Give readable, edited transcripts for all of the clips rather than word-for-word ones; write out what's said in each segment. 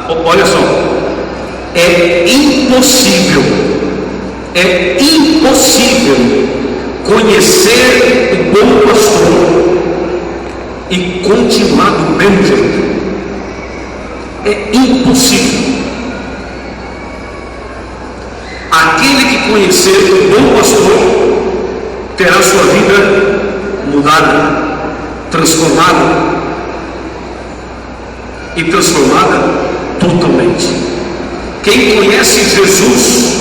Olha só, é impossível conhecer o bom pastor e continuar do mesmo jeito. É impossível. Aquele que conhecer o bom pastor terá sua vida mudada, transformada totalmente. Quem conhece Jesus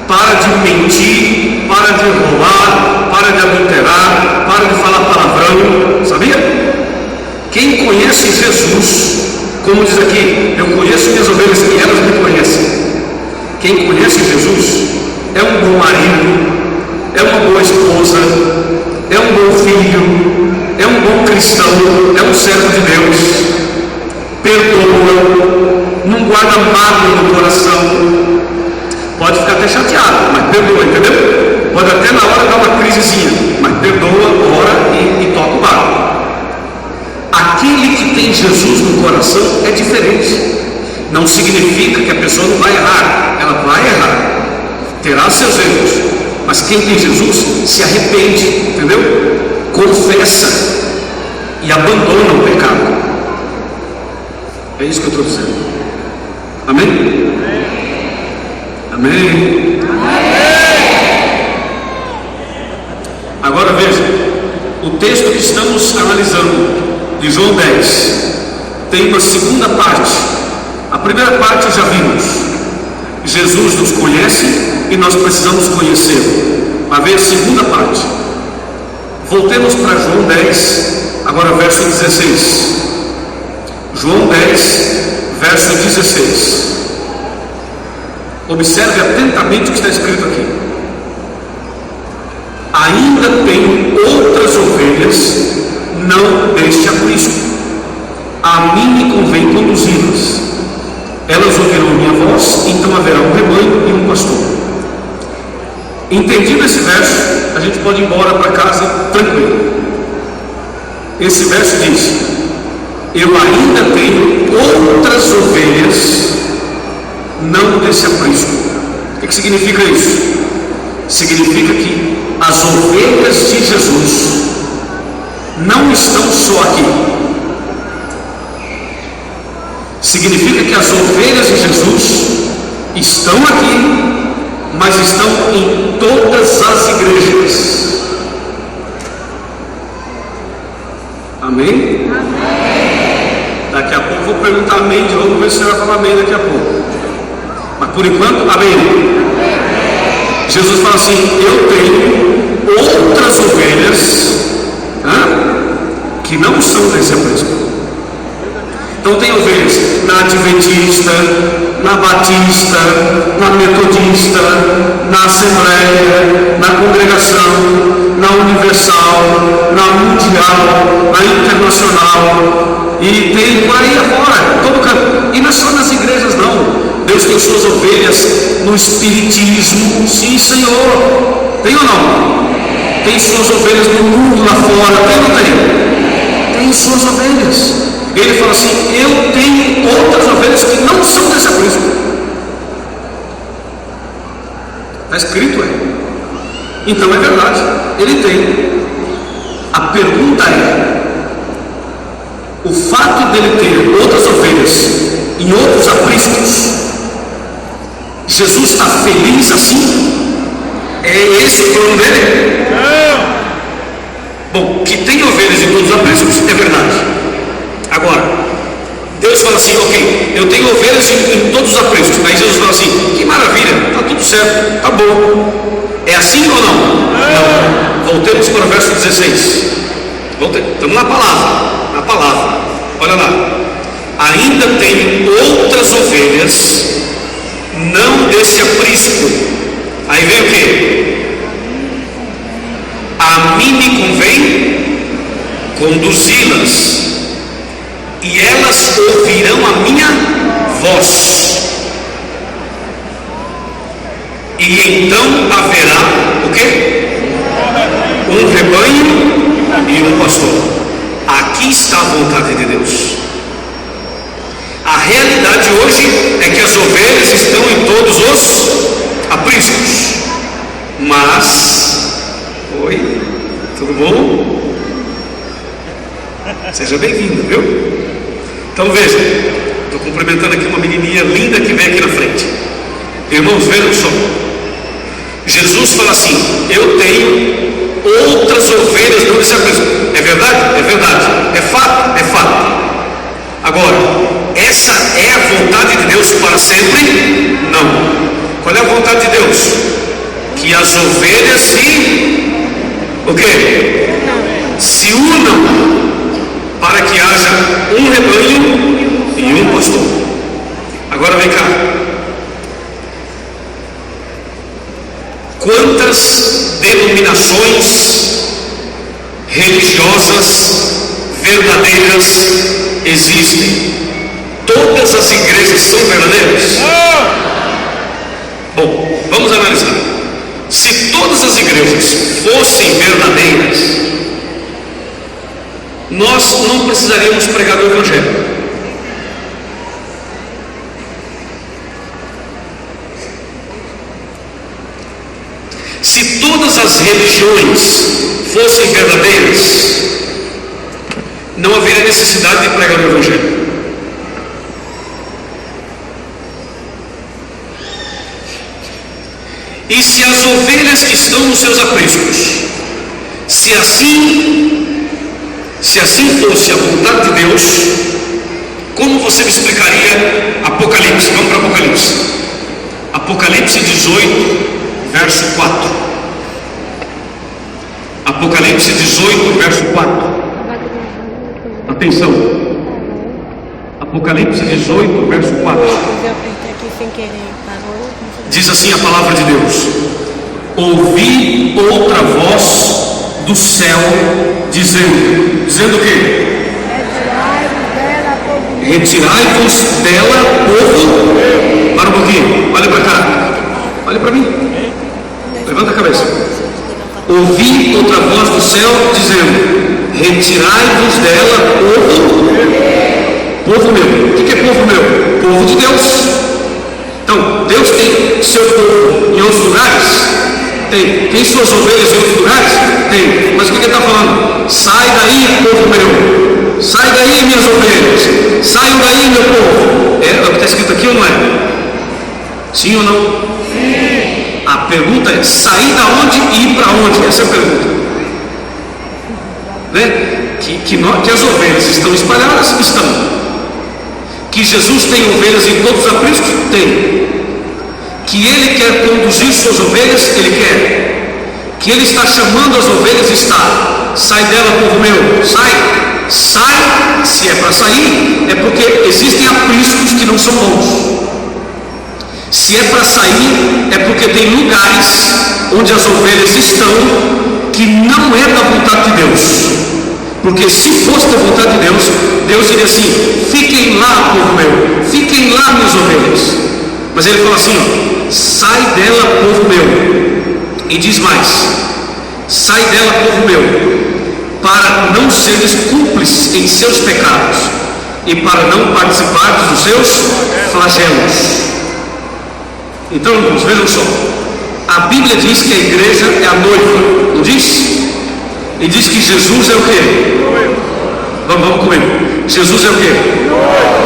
para de mentir, para de roubar, para de adulterar, para de falar palavrão, sabia? Quem conhece Jesus, como diz aqui, eu conheço minhas ovelhas e elas me conhecem. Quem conhece Jesus é um bom marido, é uma boa esposa, é um bom filho, é um bom cristão, é um servo de Deus, perdoa, não guarda mágoa no coração, pode ficar até chateado, mas perdoa, entendeu? Pode até na hora dar uma crisezinha, mas perdoa, ora e toca o barco. Aquele que tem Jesus no coração é diferente. Não significa que a pessoa não vai errar, ela vai errar, terá seus erros, mas quem tem Jesus se arrepende, entendeu? Confessa e abandona o pecado. É isso que eu estou dizendo. Amém? Amém? Agora veja, o texto que estamos analisando, de João 10, tem uma segunda parte. A primeira parte já vimos. Jesus nos conhece e nós precisamos conhecê-lo. Mas vem a segunda parte. Voltemos para João 10, agora verso 16. João 10, verso 16. Observe atentamente o que está escrito aqui. Ainda tenho outras ovelhas, não deste aprisco. A mim me convém conduzi-las. Elas ouvirão minha voz, então haverá um rebanho e um pastor. Entendido esse verso, a gente pode ir embora para casa tranquilo. Esse verso diz: eu ainda tenho outras ovelhas, não desse aprisco. O que significa isso? Significa que as ovelhas de Jesus não estão só aqui. Significa que as ovelhas de Jesus estão aqui, mas estão em todas as igrejas. Amém? Amém. Daqui a pouco eu vou perguntar amém de novo, ver se você vai falar amém daqui a pouco. Mas por enquanto, amém. Amém. Jesus fala assim: eu tenho outras ovelhas que não são desse aprisco. Então tem ovelhas na Adventista, na Batista, na Metodista, na Assembleia, na Congregação, na Universal, na Mundial, na Internacional, e tem por aí afora, todo canto. E não é só nas igrejas não. Deus tem suas ovelhas no Espiritismo. Sim, Senhor. Tem ou não? Tem suas ovelhas no mundo lá fora. Tem ou não tem? Tem suas ovelhas. Ele fala assim: eu tenho outras ovelhas que não são desse aprisco. Está escrito aí. Então é verdade, ele tem. A pergunta é: o fato dele ter outras ovelhas em outros apriscos, Jesus está feliz assim? É esse o plano dele? Não. Bom, que tem ovelhas em todos os apriscos é verdade. Agora, Deus fala assim: ok, eu tenho ovelhas em todos os apriscos. Aí Jesus fala assim: que maravilha, está tudo certo, tá bom. É assim ou não? Não. Voltemos para o verso 16. Estamos na palavra. Olha lá. Ainda tenho outras ovelhas, não desse aprisco. Aí vem o que? A mim me convém conduzi-las, e elas ouvirão a minha voz, e então haverá o quê? Um rebanho e um pastor. Aqui está a vontade de Deus. A realidade hoje é que as ovelhas estão em todos os apriscos. Mas, oi, tudo bom? Seja bem-vindo, viu? Então veja, estou cumprimentando aqui uma menininha linda que vem aqui na frente. Irmãos, vejam só. Jesus fala assim: eu tenho outras ovelhas não desse aprisco. É verdade? É verdade. É fato? É fato. Agora, essa é a vontade de Deus para sempre? Não. Qual é a vontade de Deus? Que as ovelhas o quê? Se unam para que haja um rebanho e um pastor. Agora vem cá. Quantas denominações religiosas verdadeiras existem? Todas as igrejas são verdadeiras? Bom, vamos analisar. Se todas as igrejas fossem verdadeiras, nós não precisaríamos pregar o Evangelho. Se todas as religiões fossem verdadeiras, não haveria necessidade de pregar o Evangelho. E se as ovelhas que estão nos seus apriscos, se assim fosse a vontade de Deus, como você me explicaria Apocalipse? Vamos para Apocalipse. Apocalipse 18, verso 4. Apocalipse 18, verso 4. Atenção. Apocalipse 18, verso 4. Diz assim a palavra de Deus: ouvi outra voz do céu dizendo o quê? Retirai-vos dela, povo. Para um pouquinho, olha para cá, olha para mim, levanta a cabeça. Ouvi outra voz do céu dizendo: retirai-vos dela, povo meu. O que é povo meu? Povo de Deus. Então, Deus tem seu povo em outros lugares? Tem. Tem suas ovelhas em outros lugares? Tem. Mas o que ele está falando? Sai daí, povo meu. Sai daí, minhas ovelhas. Saiam daí, meu povo. É o que está escrito aqui ou não é? Sim ou não? Sim. A pergunta é: sair da onde e ir para onde? Essa é a pergunta. Né? Que as ovelhas estão espalhadas? Estão. Que Jesus tem ovelhas em todos os apriscos? Tem. Que Ele quer conduzir suas ovelhas? Ele quer. Que Ele está chamando as ovelhas? Está. Sai dela, povo meu. Sai. Sai. Se é para sair, é porque existem apriscos que não são bons. Se é para sair, é porque tem lugares onde as ovelhas estão que não é da vontade de Deus. Porque se fosse da vontade de Deus, Deus diria assim: fiquem lá, povo meu, fiquem lá, minhas ovelhas. Mas Ele fala assim: ó, sai dela, povo meu. E diz mais: sai dela, povo meu, para não seres cúmplices em seus pecados e para não participares dos seus flagelos. Então, irmãos, vejam só. A Bíblia diz que a igreja é a noiva, não diz? E diz que Jesus é o quê? Vamos comigo. Jesus é o quê?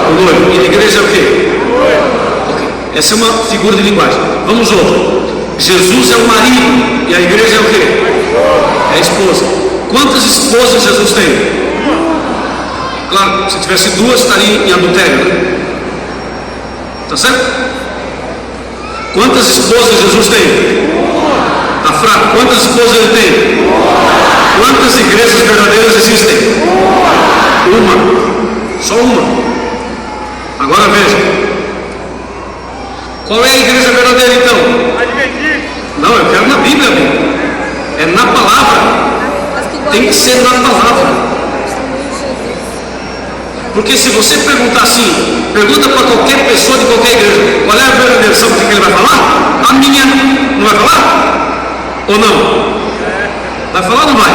O noivo. E a igreja é o quê? Okay. Essa é uma figura de linguagem. Vamos outra. Jesus é o marido. E a igreja é o quê? É a esposa. Quantas esposas Jesus tem? Claro, se tivesse duas, estaria em adultério. Tá certo? Quantas esposas Jesus tem? Tá fraco. Quantas esposas ele tem? Quantas igrejas verdadeiras existem? Uma. Só uma. Agora veja. Qual é a igreja verdadeira então? Não, eu quero na Bíblia, amigo. É na palavra. Tem que ser na palavra. Porque se você perguntar assim, pergunta para qualquer pessoa de qualquer igreja, qual é a verdadeira, sabe o que ele vai falar? A minha. Não vai falar? Ou não? Vai falar ou não vai?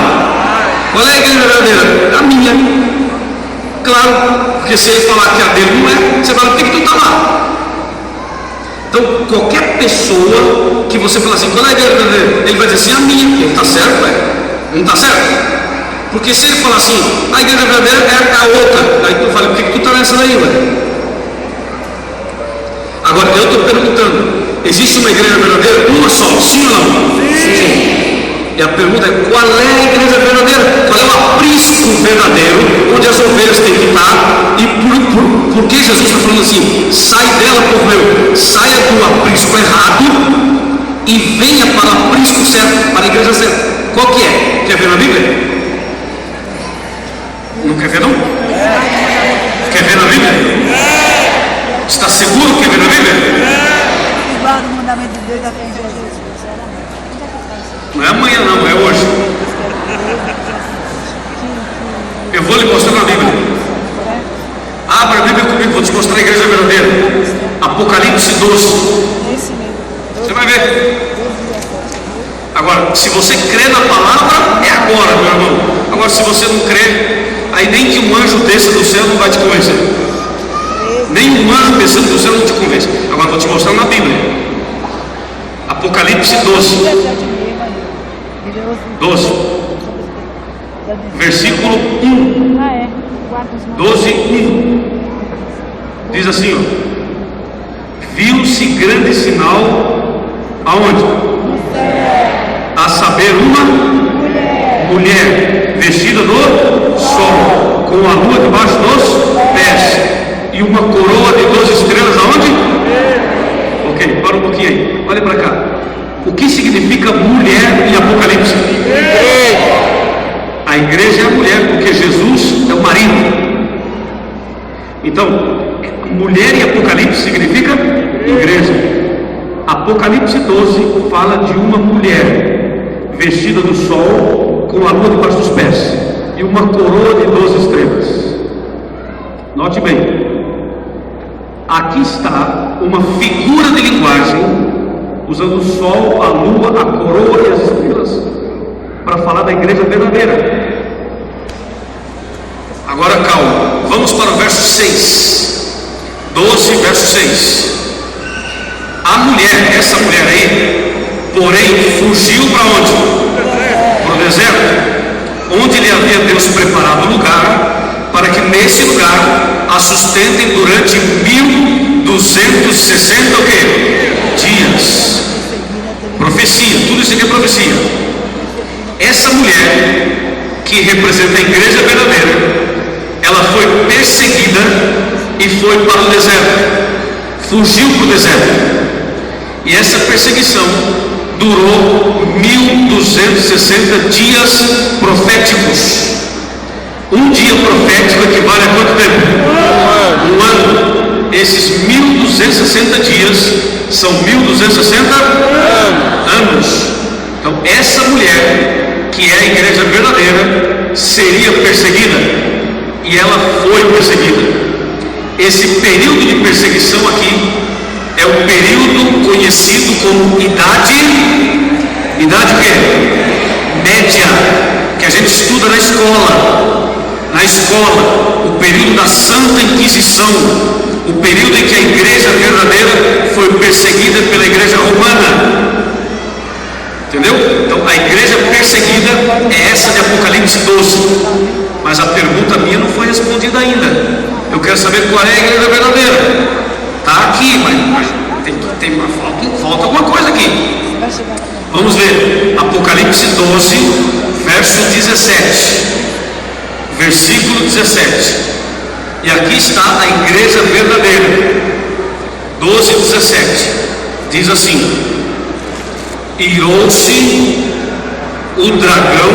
Qual é a igreja verdadeira? A minha. Claro, porque se ele falar que a dele não é, você vai ter que tu estar lá. Então, qualquer pessoa que você falar assim, qual é a igreja verdadeira? Ele vai dizer assim, a minha. Ele está certo, velho? Não está certo? Porque se ele falar assim, a igreja verdadeira é a outra, aí tu fala, por que tu está nessa daí, velho? Agora, eu estou perguntando, existe uma igreja verdadeira? Uma só, sim ou não? Sim. E a pergunta é, qual é a igreja verdadeira? Qual é o aprisco verdadeiro, onde as ovelhas têm que estar? E por que Jesus está falando assim, sai dela, povo meu, saia do aprisco errado e venha para o aprisco certo, para a igreja certa. Qual que é? Quer ver na Bíblia? Não quer ver não? Quer ver na Bíblia? Está seguro que quer ver na Bíblia? Guarda o mandamento de Deus até em Jesus. Não é amanhã não, é hoje. Eu vou lhe mostrar na Bíblia. Abra a Bíblia comigo, vou te mostrar a igreja verdadeira. Apocalipse 12. Você vai ver. Agora, se você crê na palavra, é agora, meu irmão. Agora, se você não crê, aí nem que um anjo desça do céu não vai te convencer. Nem um anjo descendo do céu não te convence. Agora, vou te mostrar na Bíblia. Apocalipse 12. 12. Versículo 1. 12, 1. Diz assim, ó. Viu-se grande sinal aonde? A saber, uma mulher vestida no sol, com a lua debaixo dos pés e uma coroa de 12 estrelas aonde? Ok, para um pouquinho aí, olha para cá. O que significa mulher em Apocalipse? A igreja é a mulher, porque Jesus é o marido. Então, mulher em Apocalipse significa igreja. Apocalipse 12 fala de uma mulher vestida do sol, com a lua debaixo dos pés e uma coroa de 12 estrelas. Note bem, aqui está uma figura de linguagem usando o sol, a lua, a coroa e as estrelas para falar da igreja verdadeira. Agora calma, vamos para o verso 6. 12, verso 6. A mulher, essa mulher aí, porém, fugiu para onde? Para o deserto, onde lhe havia Deus preparado lugar, para que nesse lugar a sustentem durante 1260 o quê? Dias. Profecia, tudo isso aqui é profecia. Essa mulher, que representa a igreja verdadeira, ela foi perseguida e foi para o deserto, fugiu para o deserto. E essa perseguição durou 1260 dias proféticos. Um dia profético equivale a quanto tempo? Um ano. Esses 1260 dias são 1260 anos. Então essa mulher, que é a igreja verdadeira, seria perseguida, e ela foi perseguida. Esse período de perseguição aqui é o período conhecido como idade o quê? Média, que a gente estuda na escola. Na escola, o período da Santa Inquisição, o período em que a igreja verdadeira foi perseguida pela igreja romana. Entendeu? Então a igreja perseguida é essa de Apocalipse 12. Mas a pergunta minha não foi respondida ainda. Eu quero saber qual é a igreja verdadeira. Está aqui, mas falta alguma coisa aqui. Vamos ver. Apocalipse 12, verso 17. Versículo 17. E aqui está a igreja verdadeira. 12, 17. Diz assim: irou-se o dragão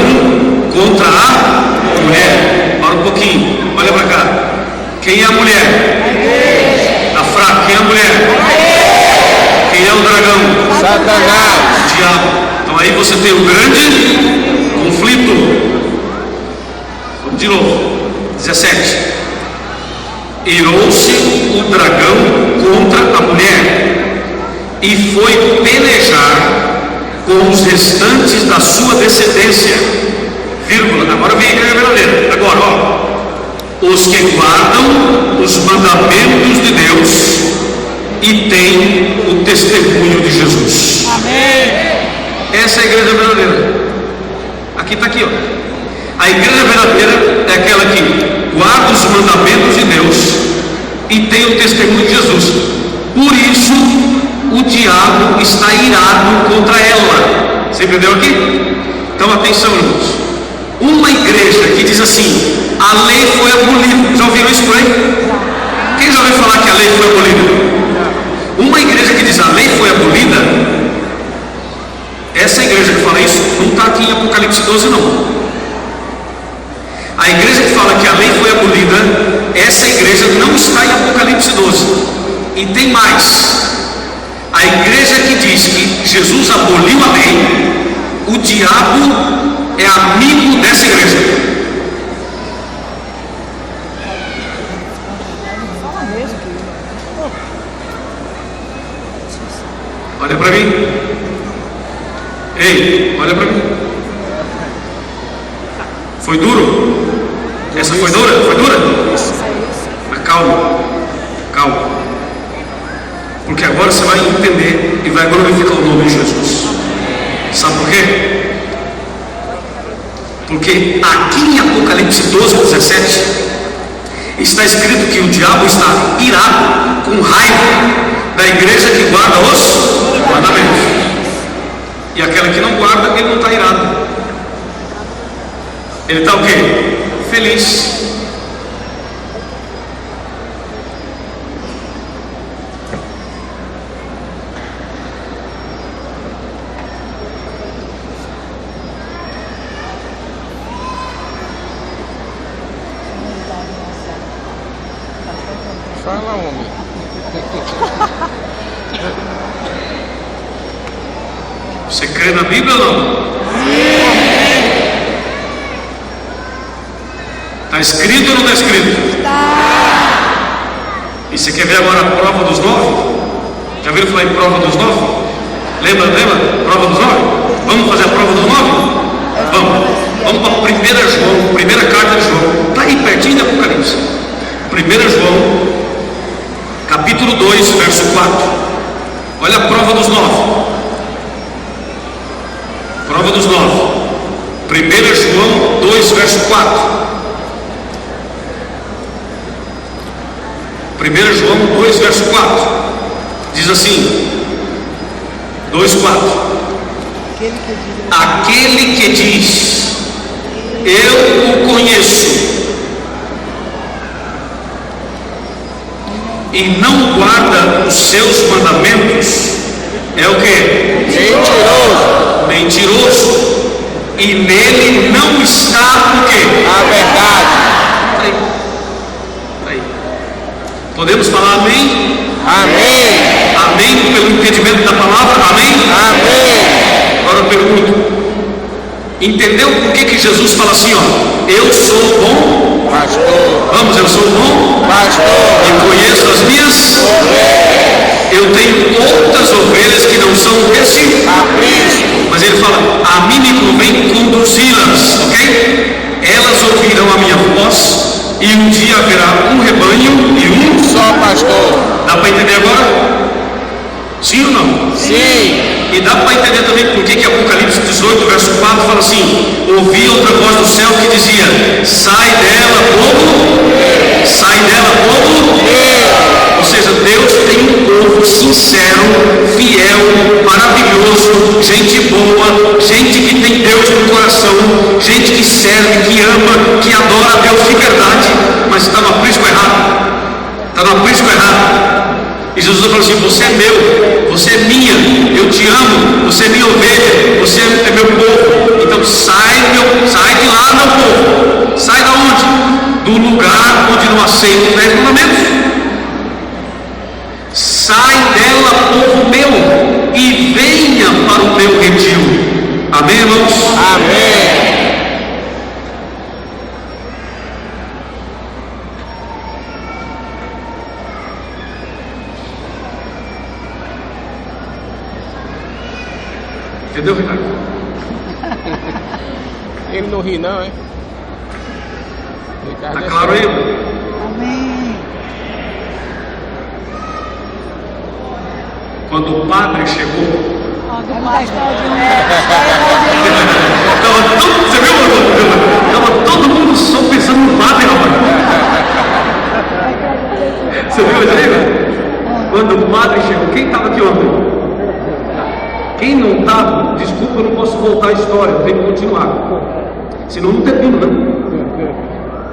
contra a mulher. Para um pouquinho, olha para cá. Quem é a mulher? A fraca, quem é a mulher? Quem é o dragão? Satanás. O diabo. Então aí você tem um grande conflito. Vamos de novo. 17. Irou-se o dragão contra a mulher e foi pelejar com os restantes da sua descendência, vírgula, agora vem a igreja verdadeira, agora, ó, os que guardam os mandamentos de Deus e têm o testemunho de Jesus. Amém. Essa é a igreja verdadeira. Aqui está aqui, ó. A igreja verdadeira é aquela que guarda os mandamentos de Deus e tem o testemunho de Jesus. Por isso o diabo está irado contra ela. Você entendeu aqui? Então atenção, irmãos. Uma igreja que diz assim: a lei foi abolida. Já ouviram isso por aí? Quem já ouviu falar que a lei foi abolida? Uma igreja que diz a lei foi abolida, essa igreja que fala isso não está aqui em Apocalipse 12 não. A igreja que fala que a lei foi abolida, essa igreja não está em Apocalipse 12. E tem mais. A igreja que diz que Jesus aboliu a lei, o diabo é amigo dessa igreja. Olha para mim. Ei, olha para mim. Foi duro? Essa foi dura? Foi dura? Mas calma, calma. Porque agora você vai entender e vai glorificar o nome de Jesus. Sabe por quê? Porque aqui em Apocalipse 12, 17 está escrito que o diabo está irado, com raiva da igreja que guarda os mandamentos. E aquela que não guarda, ele não está irado. Ele está o quê? Feliz. Fala, homem. Você crê na Bíblia ou não? Está escrito ou não está escrito? E você quer ver agora a prova dos 9? Já viram falar em prova dos 9? Lembra? Prova dos 9? Vamos fazer a prova dos 9? Vamos para a 1 João, primeira carta de João. Está aí pertinho de Apocalipse. 1 João, capítulo 2, verso 4. Olha a prova dos 9. Prova dos 9. 1 João 2, verso 4. 1 João 2, verso 4. Diz assim: 2, 4. Aquele que diz, eu o conheço, e não guarda os seus mandamentos, é o que? Mentiroso. E nele não está o que? A verdade. Aí. Podemos falar amém? Amém. Amém pelo entendimento da palavra? Amém? Amém. Agora eu pergunto: entendeu por que Jesus fala assim, ó? Eu sou o bom Pastor. Vamos, eu sou o bom Pastor. e conheço as minhas. Eu tenho outras ovelhas que não são desse Aprisco. Mas ele fala: a mim me convém conduzi-las, ok? Elas ouvirão a minha voz, e um dia haverá um rebanho e um Só pastor. Dá para entender agora? Sim ou não? Sim. E dá para entender também por que Apocalipse 18, verso 4 fala assim: ouvi outra voz do céu que dizia: sai dela, povo, sai dela, povo. Ou seja, Deus tem um povo sincero, fiel, maravilhoso, gente boa, gente que tem Deus no coração, gente que serve, que ama, que adora a Deus de verdade, mas está no aprisco errado. Está no aprisco errado. E Jesus falou assim: você é meu, você é minha, eu te amo, você é minha ovelha, você é meu povo. Então sai de lá, meu povo. Sai da onde? Do lugar onde não aceita os 10 mandamentos. Sai dela, povo meu, e venha para o meu redil. Amém, irmãos? Amém. Entendeu, Ricardo? Ele não ri não, hein? Ricardo Está é claro aí? Amém. Quando o padre chegou, você viu? Tava todo mundo só pensando no padre, rapaz. Você viu isso aí? Quando o padre chegou, quem estava aqui ontem? Quem não estava, desculpa, eu não posso voltar a história, eu tenho que continuar. Senão não termino, né?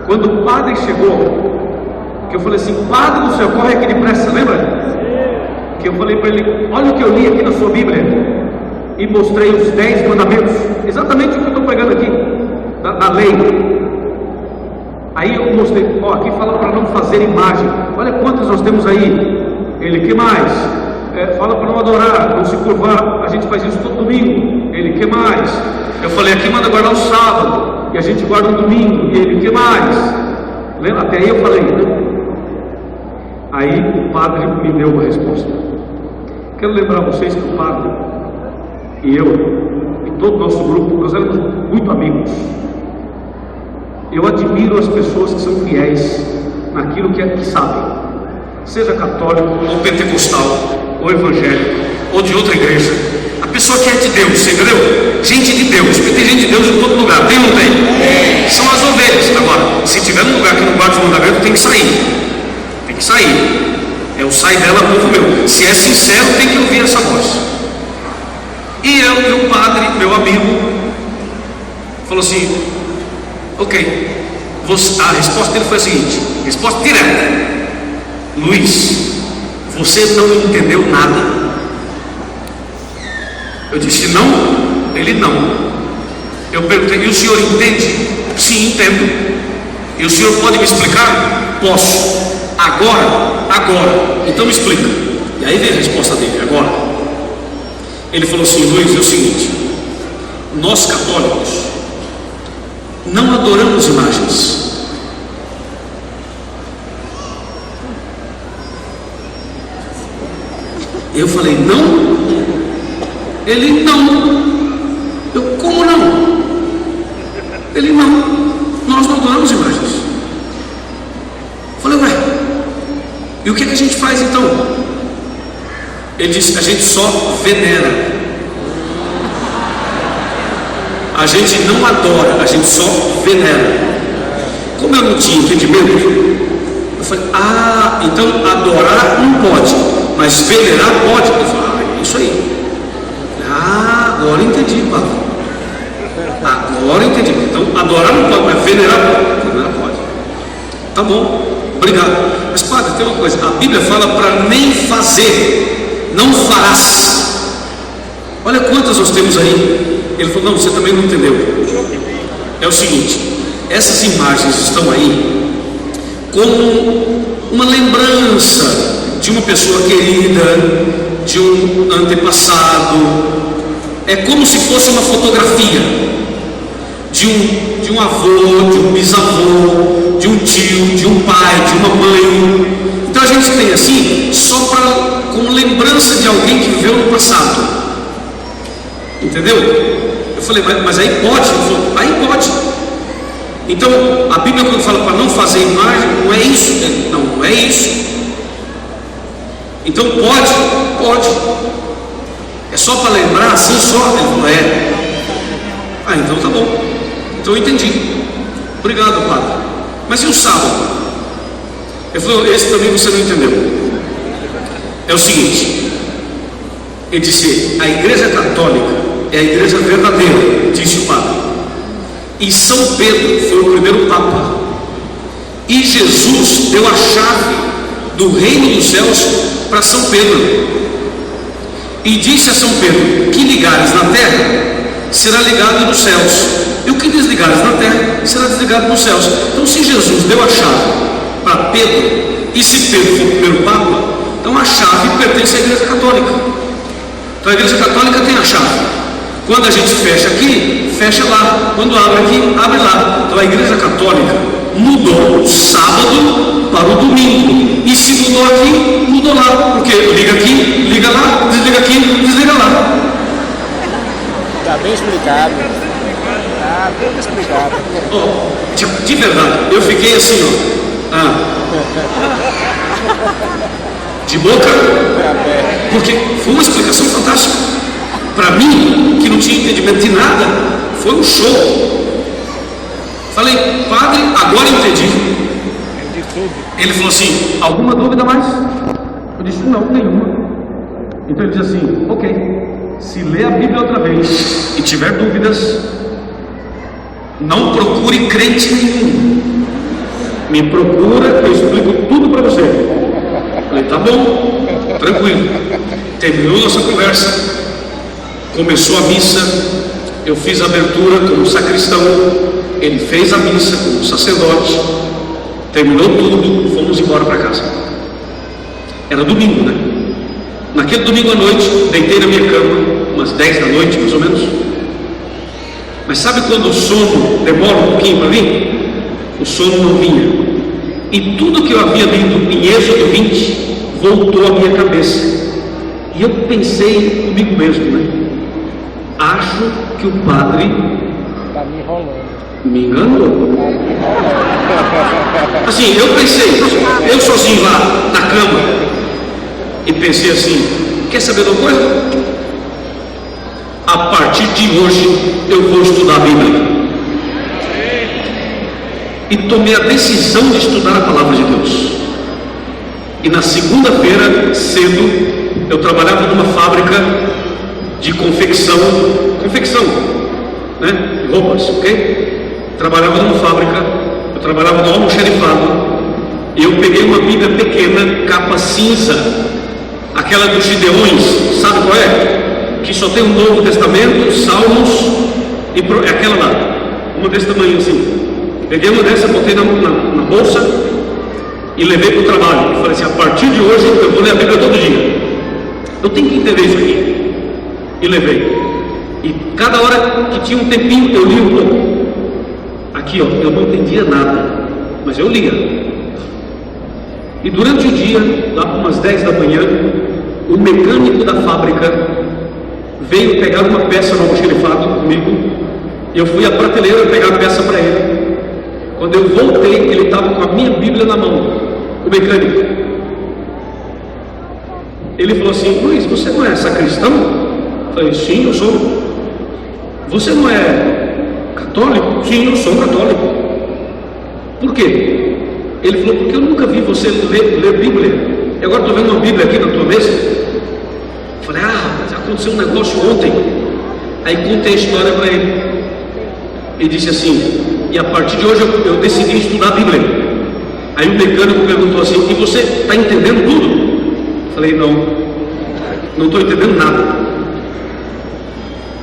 Quando o padre chegou, que eu falei assim, Padre do céu, corre aqui depressa, lembra? Que eu falei para ele, olha o que eu li aqui na sua Bíblia, e mostrei os 10 mandamentos, exatamente o que eu estou pregando aqui, da lei. Aí eu mostrei, ó, aqui fala para não fazer imagem, olha quantas nós temos aí. Ele, que mais? Fala para não adorar, não se curvar, a gente faz isso todo domingo. Ele, que mais? Eu falei, aqui manda guardar o sábado, e a gente guarda o domingo. E ele, que mais? Lembra? Até aí eu falei, né? Aí o padre me deu uma resposta. Quero lembrar vocês que o padre e eu, e todo o nosso grupo, nós éramos muito amigos. Eu admiro as pessoas que são fiéis naquilo que sabem, seja católico, ou pentecostal, ou evangélico, ou de outra igreja. A pessoa que é de Deus, você entendeu? Gente de Deus, porque tem gente de Deus em todo lugar, tem ou não tem? São as ovelhas. Agora, se tiver um lugar que não guarda os mandamentos, tem que sair. Tem que sair. É o sai dela, povo meu. Se é sincero, tem que ouvir essa voz. E eu, meu padre, meu amigo, falou assim, ok. A resposta dele foi a seguinte, resposta direta. Luiz, você não entendeu nada. Eu disse não, ele não. Eu perguntei, e o senhor entende? Sim, entendo. E o senhor pode me explicar? Posso. Agora. Então me explica. E aí veio a resposta dele, agora. Ele falou assim, Luiz, é o seguinte, nós católicos não adoramos imagens. Eu falei, não? Ele, não. Eu, como não? Ele, não. Nós não adoramos imagens. Eu falei, ué, e o que a gente faz então? Ele disse, a gente só venera. A gente não adora, a gente só venera. Como eu não tinha entendimento, eu falei, então adorar não pode, mas venerar pode. Eu falei, isso aí. Agora entendi, Pablo. Agora entendi. Então adorar não pode, mas venerar pode. Venerar pode. Tá bom, obrigado. Mas padre, tem uma coisa, a Bíblia fala para nem fazer, não farás. Olha quantas nós temos aí. Ele falou, não, você também não entendeu. É o seguinte, essas imagens estão aí como uma lembrança de uma pessoa querida, de um antepassado. É como se fosse uma fotografia de um avô, de um bisavô, de um tio, de um pai, de uma mãe. Então a gente tem assim, só como lembrança de alguém que viveu no passado. Entendeu? Eu falei, mas aí pode? Ele falou, aí pode. Então a Bíblia, quando fala para não fazer imagem, não é isso. Não é isso. Então pode. É só para lembrar assim só? Ele falou, é. Então tá bom. Então eu entendi. Obrigado, padre. Mas e o sábado? Ele falou, esse também você não entendeu. É o seguinte, ele disse, a igreja católica é a igreja verdadeira, disse o padre. E São Pedro foi o primeiro papa. E Jesus deu a chave do reino dos céus para São Pedro. E disse a São Pedro, que ligares na terra, será ligado nos céus. E o que desligares na terra, será desligado nos céus. Então se Jesus deu a chave para Pedro, e se Pedro foi o primeiro papa, então a chave pertence à igreja católica. Então a igreja católica tem a chave. Quando a gente fecha aqui, fecha lá. Quando abre aqui, abre lá. Então a igreja católica mudou o sábado para o domingo. E se mudou aqui, mudou lá. Porque liga aqui, liga lá, desliga aqui, desliga lá. Está bem explicado. Está bem explicado. De verdade, eu fiquei assim, ó. De boca Porque foi uma explicação fantástica. Para mim, que não tinha entendimento de nada, foi um show. Falei, padre, agora eu entendi. Ele falou assim, alguma dúvida mais? Eu disse, não, nenhuma. Então ele disse assim, ok, se ler a Bíblia outra vez e tiver dúvidas, não procure crente nenhum. Me procura, eu explico tudo para você. Falei, tá bom, tranquilo. Terminou nossa conversa, começou a missa, eu fiz a abertura como sacristão, ele fez a missa como sacerdote, terminou tudo, fomos embora para casa. Era domingo, né? Naquele domingo à noite, deitei na minha cama, umas 10 da noite mais ou menos. Mas sabe quando o sono demora um pouquinho para vir? O sono não vinha. E tudo que eu havia lido em Êxodo 20 voltou à minha cabeça. E eu pensei comigo mesmo, né? Acho que o padre Tá me enrolando. me enganou. Assim, eu pensei, eu sozinho lá na cama, e pensei assim, quer saber de uma coisa? A partir de hoje eu vou estudar a Bíblia. E tomei a decisão de estudar a palavra de Deus. E na segunda-feira, cedo, eu trabalhava numa fábrica de confecção, né, de roupas, ok? Trabalhava numa fábrica, eu trabalhava no almoxarifado, e eu peguei uma Bíblia pequena, capa cinza, aquela dos Gideões, sabe qual é? Que só tem o Novo Testamento, Salmos, e aquela lá, uma desse tamanho assim. Peguei uma dessa, botei na bolsa e levei para o trabalho. Falei assim, a partir de hoje eu vou ler a Bíblia todo dia. Eu tenho que entender isso aqui. E levei. E cada hora que tinha um tempinho, eu lia um pouco. Aqui, ó, eu não entendia nada, mas eu lia. E durante o dia, lá por umas 10 da manhã, o mecânico da fábrica veio pegar uma peça no almoxarifado comigo. E eu fui à prateleira pegar a peça para ele. Quando eu voltei, ele estava com a minha Bíblia na mão, o mecânico. Ele falou assim, Luiz, você não é sacristão? Eu falei, sim, eu sou. Você não é católico? Sim, eu sou católico. Por quê? Ele falou, porque eu nunca vi você ler Bíblia. E agora estou vendo uma Bíblia aqui na tua mesa. Eu falei, rapaz, aconteceu um negócio ontem. Aí contei a história para ele. Ele disse assim, e a partir de hoje eu decidi estudar a Bíblia. Aí o mecânico perguntou assim, e você está entendendo tudo? Eu falei, não estou entendendo nada.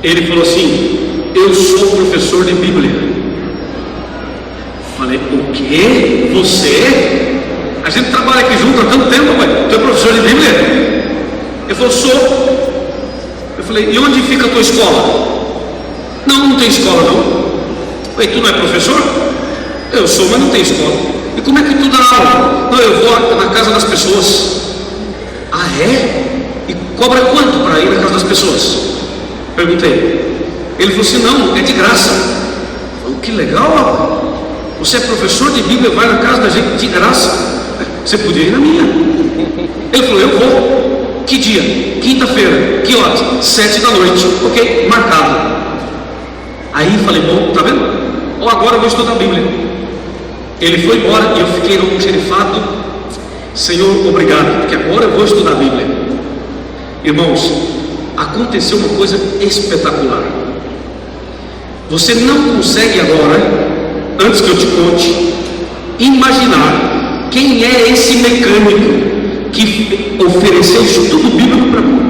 Ele falou assim, eu sou professor de Bíblia. Eu falei, o quê? Você? A gente trabalha aqui junto há tanto tempo, pai. Tu é professor de Bíblia? Ele falou, sou. Eu falei, e onde fica a tua escola? Não tem escola não. E tu não é professor? Eu sou, mas não tem escola. E como é que tu dá aula? Não, eu vou na casa das pessoas. Ah, é? E cobra quanto para ir na casa das pessoas? Perguntei. Ele falou assim, não, é de graça. Eu falei, que legal, rapaz. Você é professor de Bíblia, vai na casa da gente de graça. Você podia ir na minha. Ele falou, eu vou. Que dia? Quinta-feira. Que horas? 7 da noite. Ok, marcado. Aí falei, bom, tá vendo? Ou agora eu vou estudar a Bíblia. Ele foi embora e eu fiquei no almoxarifado. Senhor, obrigado, porque agora eu vou estudar a Bíblia. Irmãos, aconteceu uma coisa espetacular. Você não consegue agora, antes que eu te conte, imaginar quem é esse mecânico que ofereceu estudo bíblico para mim.